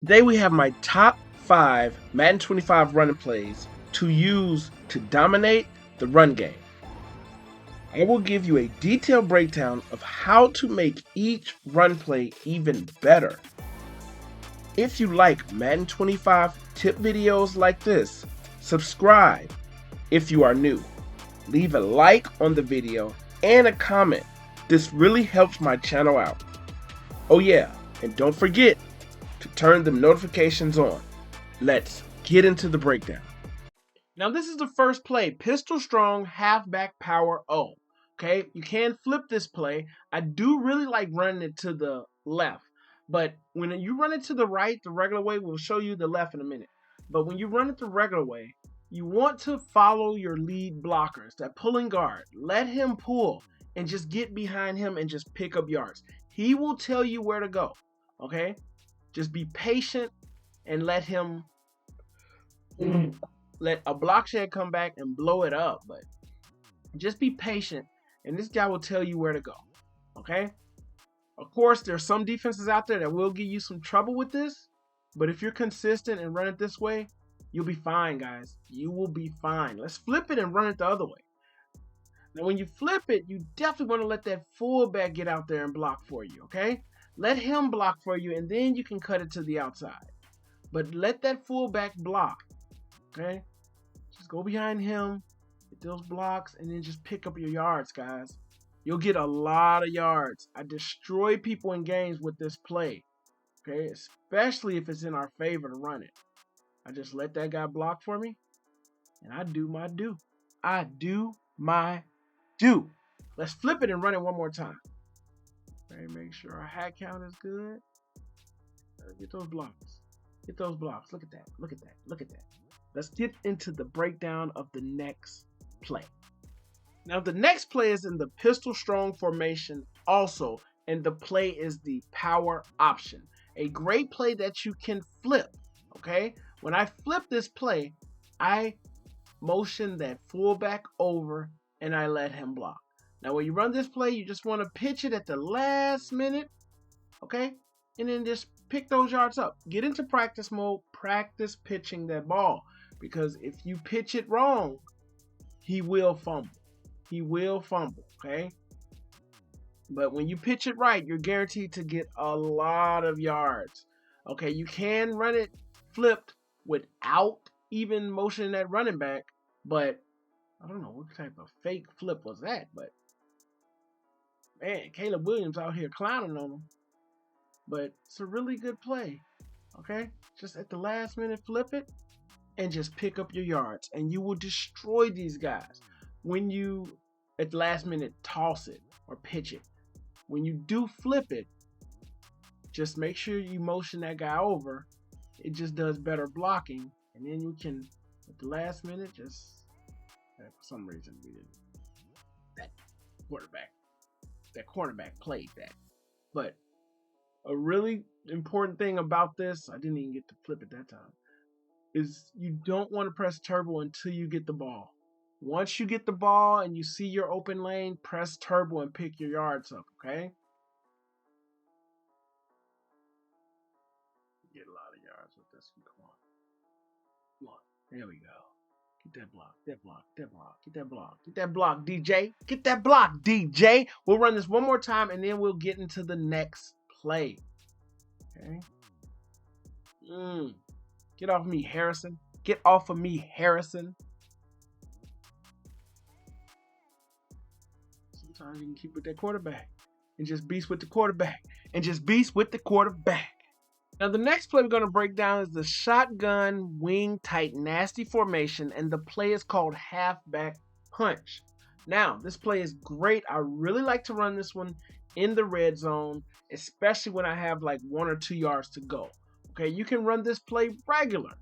Today we have my top 5 Madden 25 running plays to use to dominate the run game. I will give you a detailed breakdown of how to make each run play even better. If you like Madden 25 tip videos like this, subscribe if you are new. Leave a like on the video and a comment. This really helps my channel out. Oh yeah, and don't forget to turn the notifications on. Let's get into the breakdown. Now this is the first play, pistol strong, halfback power O. Okay, you can flip this play. I do really like running it to the left, but when you run it to the right, the regular way, we'll show you the left in a minute. But when you run it the regular way, you want to follow your lead blockers, that pulling guard. Let him pull and just get behind him and just pick up yards. He will tell you where to go, okay? Just be patient and let him let a block shed come back and blow it up. But just be patient and this guy will tell you where to go. Okay? Of course, there's some defenses out there that will give you some trouble with this. But if you're consistent and run it this way, you'll be fine, guys. You will be fine. Let's flip it and run it the other way. Now, when you flip it, you definitely want to let that fullback get out there and block for you, okay? Let him block for you, and then you can cut it to the outside. But let that fullback block, okay? Just go behind him, get those blocks, and then just pick up your yards, guys. You'll get a lot of yards. I destroy people in games with this play, okay? Especially if it's in our favor to run it. I just let that guy block for me, and I do my do. I do my do. Let's flip it and run it one more time. Okay, make sure our hat count is good. Get those blocks. Get those blocks. Look at that. Look at that. Look at that. Let's get into the breakdown of the next play. Now, the next play is in the pistol strong formation also, and the play is the power option. A great play that you can flip, okay? When I flip this play, I motion that fullback over and I let him block. Now, when you run this play, you just want to pitch it at the last minute, okay? And then just pick those yards up. Get into practice mode, practice pitching that ball. Because if you pitch it wrong, he will fumble. He will fumble, okay? But when you pitch it right, you're guaranteed to get a lot of yards. Okay, you can run it flipped without even motioning that running back, but I don't know what type of fake flip was that, but man, Caleb Williams out here clowning on him. But it's a really good play, okay? Just at the last minute, flip it and just pick up your yards, and you will destroy these guys. When you, at the last minute, toss it or pitch it, when you do flip it, just make sure you motion that guy over. It just does better blocking, and then you can, at the last minute, just, for some reason, we didn't. That cornerback played that. But a really important thing about this, I didn't even get to flip it that time, is you don't want to press turbo until you get the ball. Once you get the ball and you see your open lane, press turbo and pick your yards up, okay? Get a lot of yards with this one. Come on. Come on. There we go. Get that block, that block, that block, get that block, get that block, DJ. Get that block, DJ. We'll run this one more time and then we'll get into the next play. Okay. Get off of me, Harrison. Get off of me, Harrison. Sometimes you can keep with that quarterback and just beast with the quarterback and just beast with the quarterback. Now, the next play we're going to break down is the shotgun wing tight nasty formation, and the play is called Halfback Punch. Now, this play is great. I really like to run this one in the red zone, especially when I have like 1 or 2 yards to go. Okay, you can run this play regular.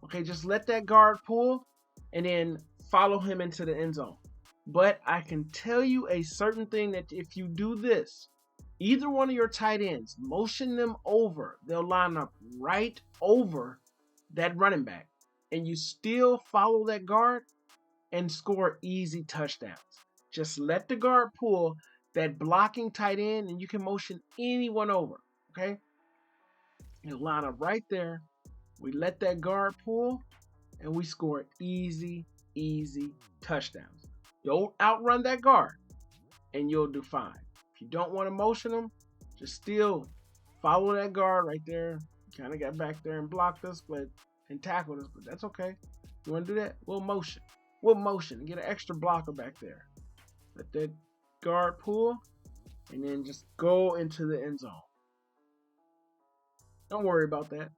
Okay, just let that guard pull and then follow him into the end zone. But I can tell you a certain thing, that if you do this, either one of your tight ends, motion them over, they'll line up right over that running back, and you still follow that guard and score easy touchdowns. Just let the guard pull that blocking tight end, and you can motion anyone over, okay? He'll line up right there. We let that guard pull, and we score easy, easy touchdowns. You'll outrun that guard, and you'll do fine. If you don't want to motion them, just still follow that guard right there. Kind of got back there and blocked us, and tackled us, but that's okay. You want to do that? We'll motion. We'll motion and get an extra blocker back there. Let that guard pull, and then just go into the end zone. Don't worry about that.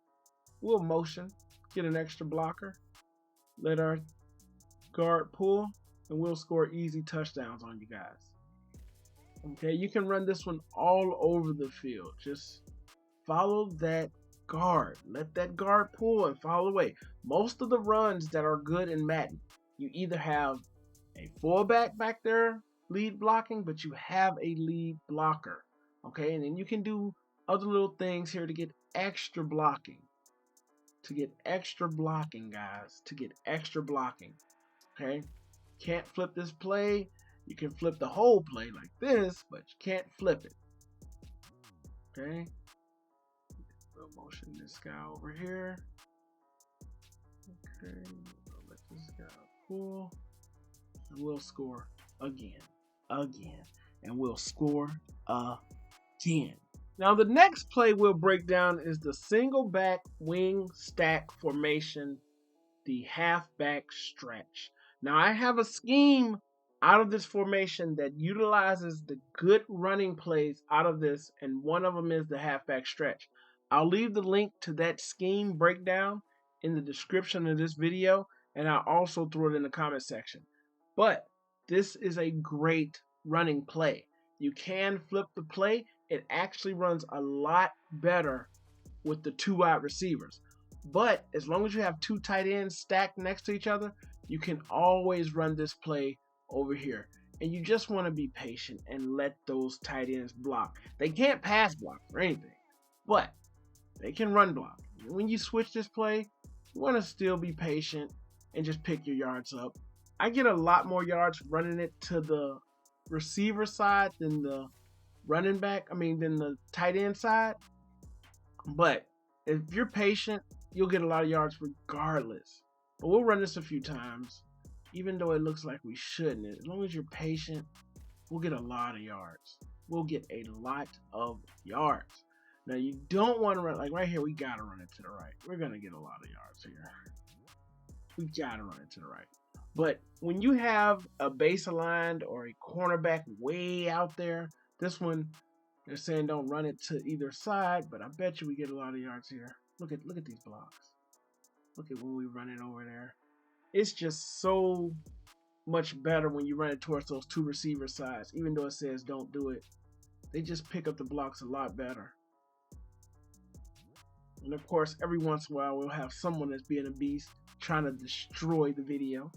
We'll motion, get an extra blocker, let our guard pull, and we'll score easy touchdowns on you guys. Okay, you can run this one all over the field. Just follow that guard. Let that guard pull and follow away. Most of the runs that are good in Madden, you either have a fullback back there lead blocking, but you have a lead blocker. Okay, and then you can do other little things here to get extra blocking. To get extra blocking, guys. To get extra blocking. Okay, can't flip this play. You can flip the whole play like this, but you can't flip it. Okay. We'll motion this guy over here. Okay. We'll let this guy pull. And we'll score again. And we'll score again. Now the next play we'll break down is the single back wing stack formation, the halfback stretch. Now I have a scheme out of this formation that utilizes the good running plays out of this, and one of them is the halfback stretch. I'll leave the link to that scheme breakdown in the description of this video, and I'll also throw it in the comment section. But this is a great running play. You can flip the play. It actually runs a lot better with the two wide receivers. But as long as you have two tight ends stacked next to each other, you can always run this play over here. And you just want to be patient and let those tight ends block. They can't pass block or anything, but they can run block. When you switch this play, you want to still be patient and just pick your yards up. I get a lot more yards running it to the receiver side than the than the tight end side. But if you're patient, you'll get a lot of yards regardless. But we'll run this a few times, even though it looks like we shouldn't. As long as you're patient, we'll get a lot of yards. We'll get a lot of yards. Now you don't want to run, like right here, we gotta run it to the right. We're gonna get a lot of yards here. We gotta run it to the right. But when you have a base aligned or a cornerback way out there, this one, they're saying don't run it to either side, but I bet you we get a lot of yards here. Look at these blocks. Look at when we run it over there. It's just so much better when you run it towards those two receiver sides. Even though it says don't do it, they just pick up the blocks a lot better. And of course, every once in a while, we'll have someone that's being a beast trying to destroy the video.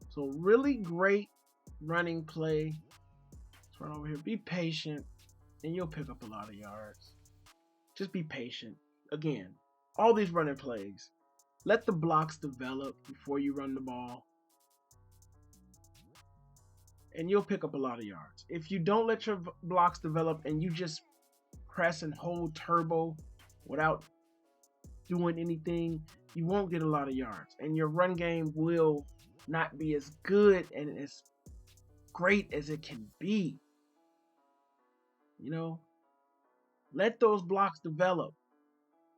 So really great running play. Let's run over here. Be patient, and you'll pick up a lot of yards. Just be patient. Again, all these running plays, let the blocks develop before you run the ball, and you'll pick up a lot of yards. If you don't let your blocks develop and you just press and hold turbo without doing anything, you won't get a lot of yards, and your run game will not be as good and as great as it can be. You know, let those blocks develop.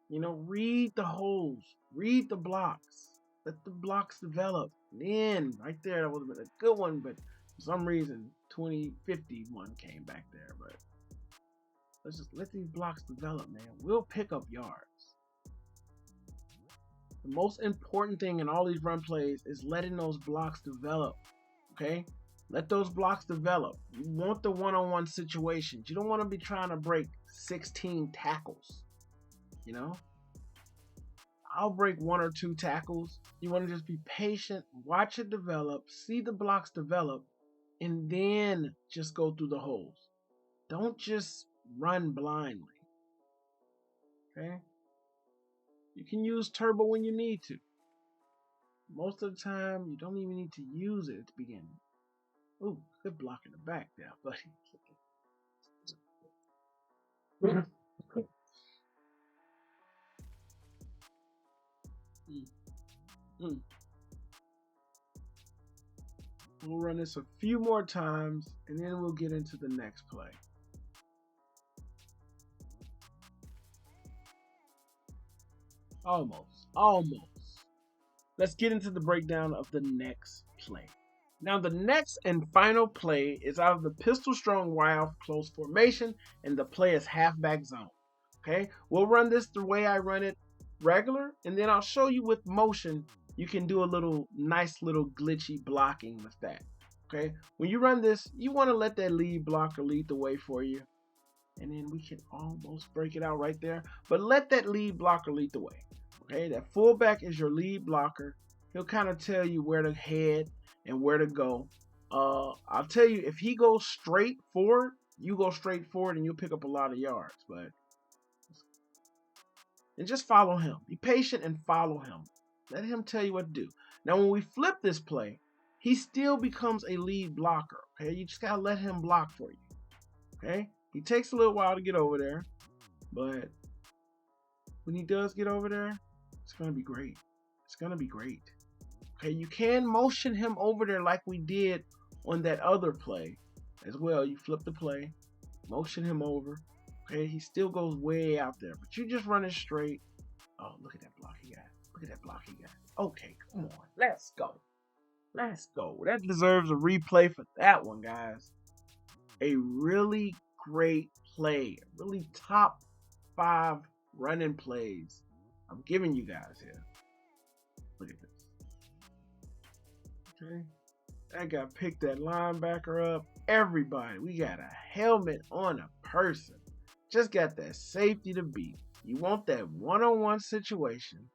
You know, read the holes, read the blocks, let the blocks develop. Then right there, that would have been a good one, but for some reason 2051 came back there. But let's just let these blocks develop, man. We'll pick up yards. The most important thing in all these run plays is letting those blocks develop. Okay? Let those blocks develop. You want the one-on-one situations. You don't want to be trying to break 16 tackles. You know? I'll break 1 or 2 tackles. You want to just be patient, watch it develop, see the blocks develop, and then just go through the holes. Don't just run blindly. Okay? You can use turbo when you need to. Most of the time, you don't even need to use it at the beginning. Ooh, good block in the back there, buddy. We'll run this a few more times and then we'll get into the next play. Almost. Let's get into the breakdown of the next play. Now, the next and final play is out of the pistol strong wild close formation, and the play is halfback zone. Okay, we'll run this the way I run it regular, and then I'll show you with motion. You can do a nice little glitchy blocking with that. Okay, when you run this, you want to let that lead blocker lead the way for you, and then we can almost break it out right there. But let that lead blocker lead the way. Okay, that fullback is your lead blocker. He'll kind of tell you where to head and where to go. I'll tell you, if he goes straight forward, you go straight forward and you'll pick up a lot of yards. And just follow him. Be patient and follow him. Let him tell you what to do. Now, when we flip this play, he still becomes a lead blocker. Okay, you just gotta let him block for you. Okay, he takes a little while to get over there, but when he does get over there, it's gonna be great. It's gonna be great. Okay, you can motion him over there like we did on that other play as well. You flip the play, motion him over. Okay, he still goes way out there, but you just run it straight. Oh, look at that block he got. Look at that block he got. Okay, come on. Let's go. Let's go. That deserves a replay for that one, guys. A really great play. Really top 5 running plays I'm giving you guys here. Look at this. Okay. That guy picked that linebacker up. Everybody, we got a helmet on a person. Just got that safety to beat. You want that one-on-one situation.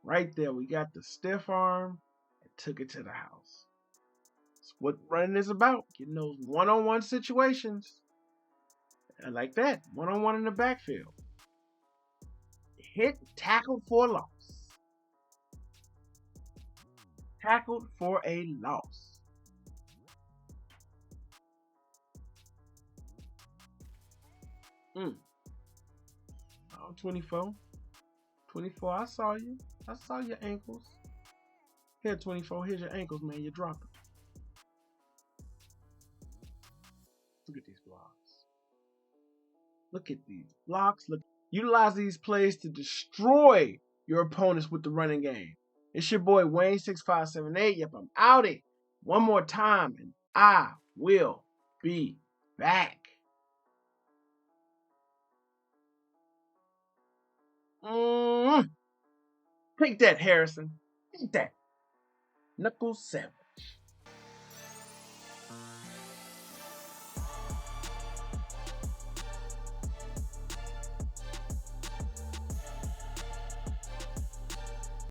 Right there, we got the stiff arm and took it to the house. That's what running is about. Getting those one-on-one situations. I like that. One-on-one in the backfield. Hit, tackled for a loss. Tackled for a loss. Oh, 24. 24, I saw you. I saw your ankles. Here, 24, here's your ankles, man. You're dropping. Look at these blocks. Look at these blocks. Look. Utilize these plays to destroy your opponents with the running game. It's your boy Wayne6578. Yep, I'm outie. One more time, and I will be back. Take that, Harrison. Take that. Knuckles 7.